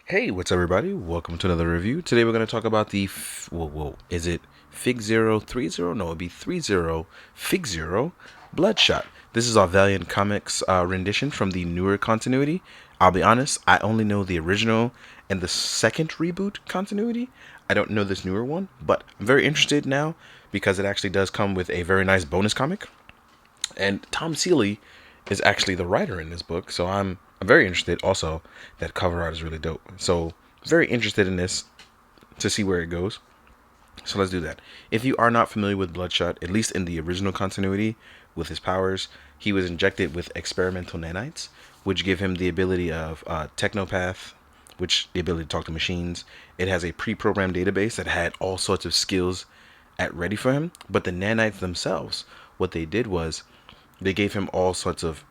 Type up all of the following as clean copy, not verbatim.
Hey, what's up, everybody? Welcome to another review. Today we're going to talk about the is it FigZero 3.0? No, it'd be 3.0 FigZero Bloodshot. This is our Valiant Comics rendition from the newer continuity. I'll be honest, I only know the original and the second reboot continuity. I don't know this newer one, but I'm very interested now because it actually does come with a very nice bonus comic. And Tom Seeley is actually the writer in this book, so I'm very interested. Also, that cover art is really dope. So very interested in this to see where it goes. So let's do that. If you are not familiar with Bloodshot, at least in the original continuity with his powers, he was injected with experimental nanites, which give him the ability of technopath, which the ability to talk to machines. It has a pre-programmed database that had all sorts of skills at ready for him. But the nanites themselves, what they did was they gave him all sorts of,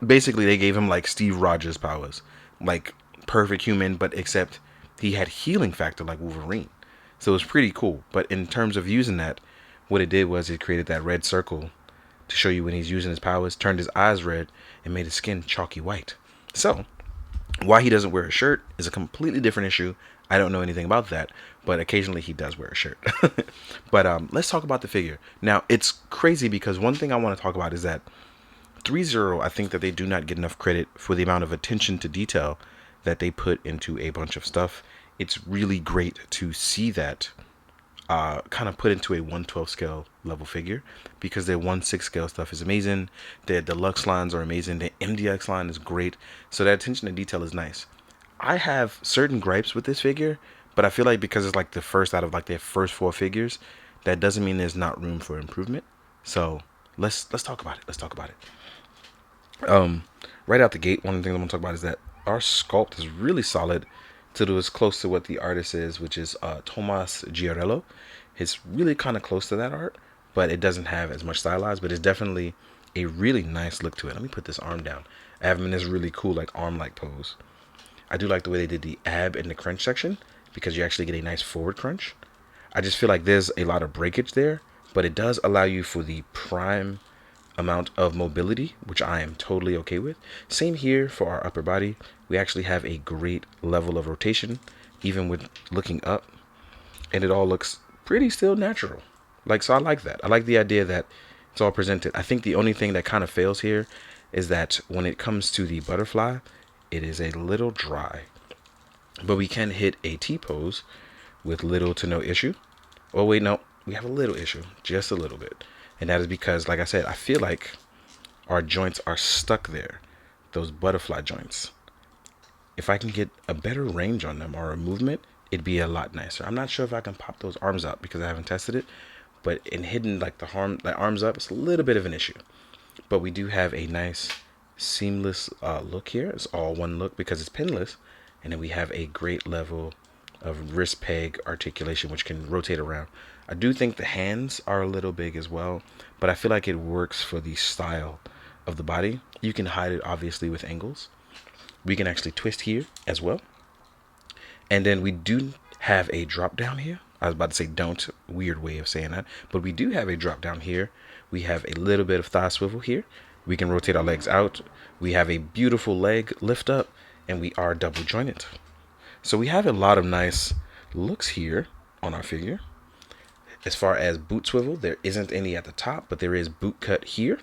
basically they gave him like Steve Rogers powers, like perfect human, but except he had healing factor like Wolverine. So it was pretty cool. But in terms of using that, what it did was it created that red circle to show you when he's using his powers, turned his eyes red, and made his skin chalky white. So why he doesn't wear a shirt is a completely different issue. I don't know anything about that, but occasionally he does wear a shirt. But let's talk about the figure. Now, it's crazy because one thing I want to talk about is that ThreeZero, I think that they do not get enough credit for the amount of attention to detail that they put into a bunch of stuff. It's really great to see that kind of put into a 1/12 scale level figure because their 1/6 scale stuff is amazing. Their deluxe lines are amazing. Their MDX line is great. So that attention to detail is nice. I have certain gripes with this figure, but I feel like because it's like the first out of like their first four figures, that doesn't mean there's not room for improvement. So let's talk about it. Let's talk about it. Right out the gate, one of the things I'm gonna talk about is that our sculpt is really solid to do as close to what the artist is, which is Tomas Giarello. It's really kind of close to that art, but it doesn't have as much stylized, but it's definitely a really nice look to it. Let me put this arm down. I have him in this really cool like arm-like pose. I do like the way they did the ab and the crunch section because you actually get a nice forward crunch. I just feel like there's a lot of breakage there, but it does allow you for the prime amount of mobility, which I am totally okay with. Same here for our upper body. We actually have a great level of rotation, even with looking up, and it all looks pretty still natural. Like, so I like that. I like the idea that it's all presented. I think the only thing that kind of fails here is that when it comes to the butterfly, it is a little dry. But we can hit a T-pose with little to no issue. Oh, wait, no. We have a little issue. Just a little bit. And that is because, like I said, I feel like our joints are stuck there. Those butterfly joints. If I can get a better range on them or a movement, it'd be a lot nicer. I'm not sure if I can pop those arms out because I haven't tested it. But in hitting like the arms up, it's a little bit of an issue. But we do have a nice seamless look here. It's all one look because it's pinless. And then we have a great level of wrist peg articulation, which can rotate around. I do think the hands are a little big as well, but I feel like it works for the style of the body. You can hide it obviously with angles. We can actually twist here as well. And then we do have a drop down here. I was about to say don't, weird way of saying that, but we do have a drop down here. We have a little bit of thigh swivel here. We can rotate our legs out. We have a beautiful leg lift up, and we are double jointed. So we have a lot of nice looks here on our figure. As far as boot swivel, there isn't any at the top, but there is boot cut here.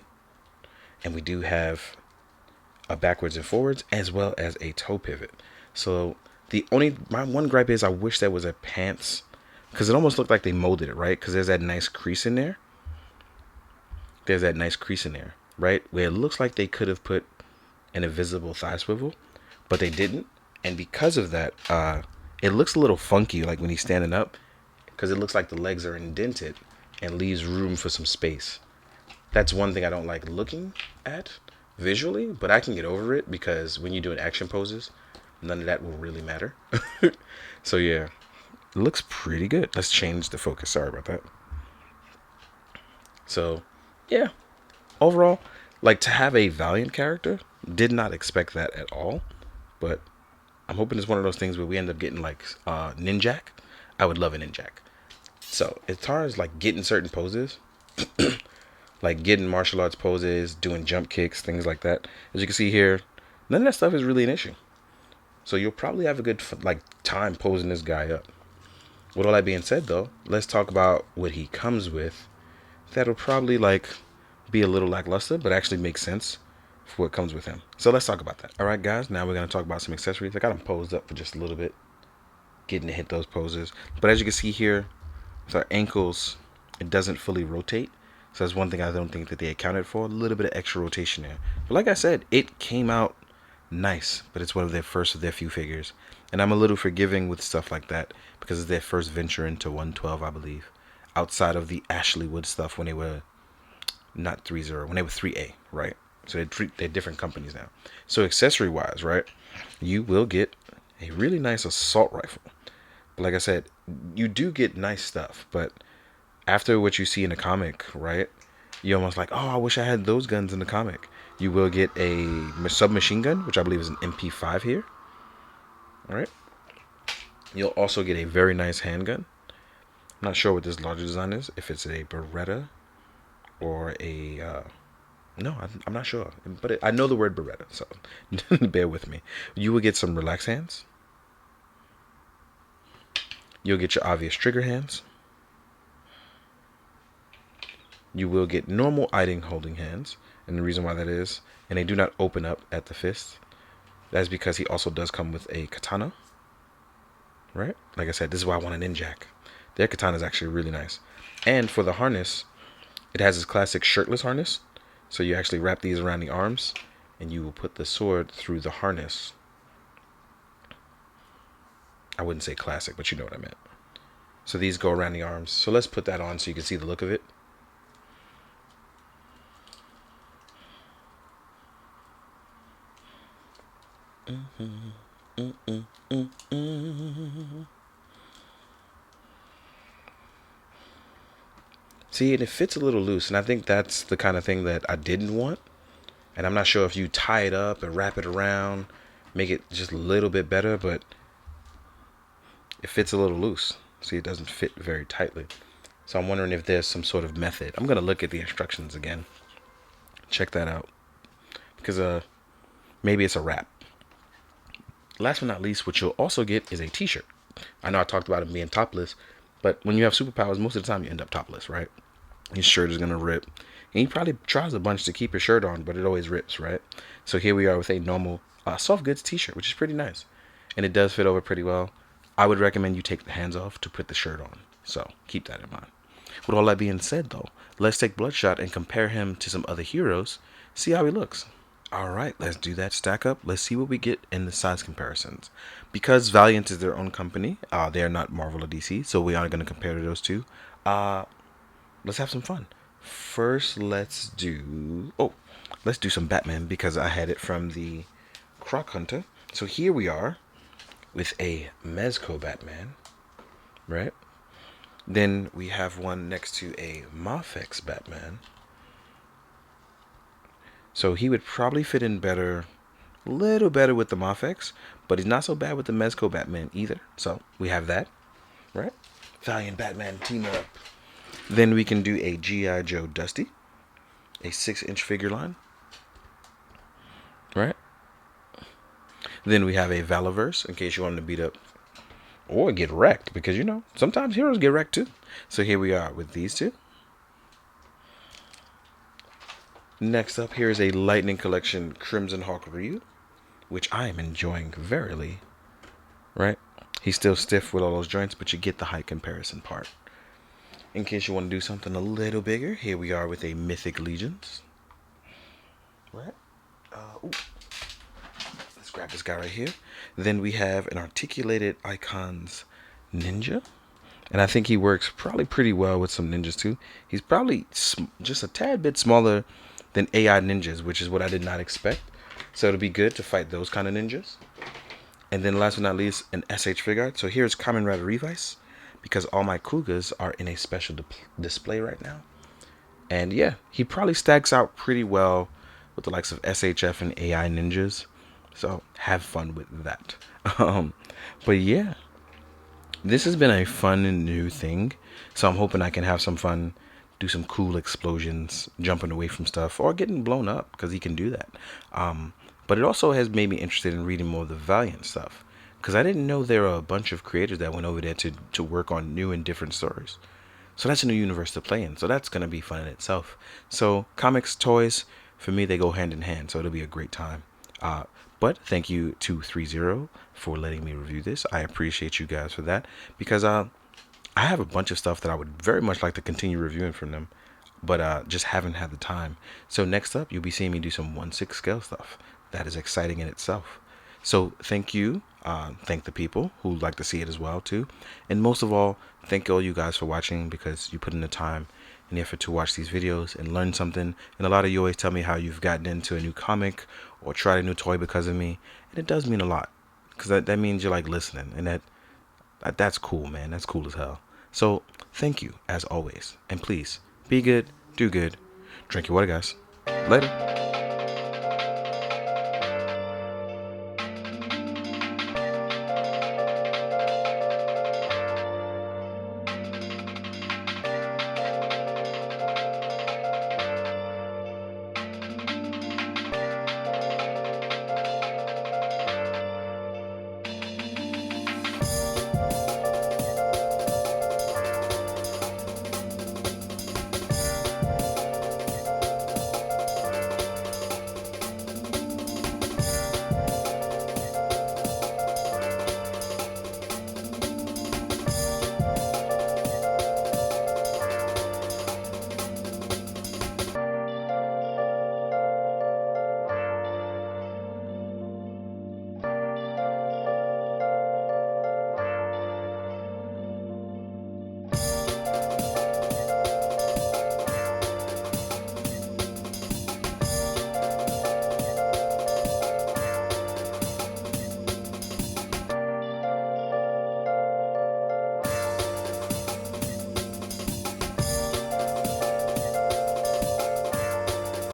And we do have a backwards and forwards as well as a toe pivot. So my one gripe is I wish there was a pants because it almost looked like they molded it, right? Because there's that nice crease in there. There's that nice crease in there, right? Where it looks like they could have put an invisible thigh swivel, but they didn't. And because of that, it looks a little funky, like when he's standing up, because it looks like the legs are indented and leaves room for some space. That's one thing I don't like looking at visually, but I can get over it because when you're doing action poses, none of that will really matter. So yeah, it looks pretty good. Let's change the focus. Sorry about that. So yeah, overall, like to have a Valiant character, did not expect that at all. But I'm hoping it's one of those things where we end up getting like Ninjak. I would love a Ninjak. So as far as like getting certain poses, like getting martial arts poses, doing jump kicks, things like that, as you can see here, none of that stuff is really an issue. So you'll probably have a good like time posing this guy up. With all that being said, though, let's talk about what he comes with. That'll probably like be a little lackluster, but actually make sense for what comes with him. So let's talk about that. All right, guys. Now we're gonna talk about some accessories. I got him posed up for just a little bit, getting to hit those poses. But as you can see here, with our ankles, it doesn't fully rotate. So that's one thing I don't think that they accounted for. A little bit of extra rotation there. But like I said, it came out nice. But it's one of their first of their few figures. And I'm a little forgiving with stuff like that because it's their first venture into 112, I believe. Outside of the Ashley Wood stuff when they were not ThreeZero, when they were 3A, right? So they're different companies now. So accessory wise, right, you will get a really nice assault rifle. But like I said, you do get nice stuff. But after what you see in the comic, right, you're almost like, oh, I wish I had those guns in the comic. You will get a submachine gun, which I believe is an MP5 here. All right. You'll also get a very nice handgun. I'm not sure what this larger design is. If it's a Beretta or a... no, I'm not sure. But I know the word Beretta, so bear with me. You will get some relaxed hands. You'll get your obvious trigger hands. You will get normal idling holding hands. And the reason why that is, and they do not open up at the fist, that's because he also does come with a katana. Right? Like I said, this is why I want an Ninjak. Their katana is actually really nice. And for the harness, it has this classic shirtless harness. So you actually wrap these around the arms, and you will put the sword through the harness. I wouldn't say classic, but you know what I meant. So these go around the arms. So let's put that on so you can see the look of it. See, and it fits a little loose, and I think that's the kind of thing that I didn't want. And I'm not sure if you tie it up and wrap it around, make it just a little bit better, but it fits a little loose. See, it doesn't fit very tightly. So I'm wondering if there's some sort of method. I'm going to look at the instructions again. Check that out. Because maybe it's a wrap. Last but not least, what you'll also get is a t-shirt. I know I talked about it being topless, but when you have superpowers, most of the time you end up topless, right? His shirt is going to rip. And he probably tries a bunch to keep his shirt on, but it always rips, right? So here we are with a normal soft goods t-shirt, which is pretty nice. And it does fit over pretty well. I would recommend you take the hands off to put the shirt on. So keep that in mind. With all that being said, though, let's take Bloodshot and compare him to some other heroes. See how he looks. All right, let's do that stack up. Let's see what we get in the size comparisons. Because Valiant is their own company, they are not Marvel or DC, so we are going to compare to those two. Let's have some fun. First, let's do some Batman because I had it from the Croc Hunter. So here we are with a Mezco Batman, right? Then we have one next to a Mafex Batman. So he would probably fit in better, a little better with the Mafex, but he's not so bad with the Mezco Batman either. So we have that, right? Valiant Batman team up. Then we can do a G.I. Joe Dusty, a 6-inch figure line, right? Then we have a Valaverse in case you want him to beat up or get wrecked, because you know sometimes heroes get wrecked too. So here we are with these two. Next up, here is a Lightning Collection Crimson Hawk Ryu, which I am enjoying verily, right? He's still stiff with all those joints, but you get the height comparison part. In case you want to do something a little bigger, here we are with a Mythic Legions, right? Let's grab this guy right here. Then we have an Articulated Icons Ninja. And I think he works probably pretty well with some ninjas too. He's probably just a tad bit smaller than AI ninjas, which is what I did not expect. So it'll be good to fight those kind of ninjas. And then last but not least, an SH figure art. So here's Kamen Rider Revice, because all my Kugas are in a special display right now. And yeah, he probably stacks out pretty well with the likes of SHF and AI ninjas. So have fun with that. But yeah, this has been a fun and new thing. So I'm hoping I can have some fun, do some cool explosions, jumping away from stuff, or getting blown up, because he can do that. But it also has made me interested in reading more of the Valiant stuff, because I didn't know there were a bunch of creators that went over there to work on new and different stories. So that's a new universe to play in. So that's going to be fun in itself. So comics, toys, for me, they go hand in hand. So it'll be a great time. Uh, but thank you to ThreeZero for letting me review this. I appreciate you guys for that, because I have a bunch of stuff that I would very much like to continue reviewing from them, but just haven't had the time. So next up, you'll be seeing me do some 1/6 scale stuff. That is exciting in itself. So thank you. Thank the people who like to see it as well too, and most of all, thank all you guys for watching, because you put in the time and the effort to watch these videos and learn something. And a lot of you always tell me how you've gotten into a new comic or tried a new toy because of me, and it does mean a lot, because that means you're like listening, and that's cool, man. That's cool as hell. So thank you as always, and please be good, do good, drink your water, guys. Later.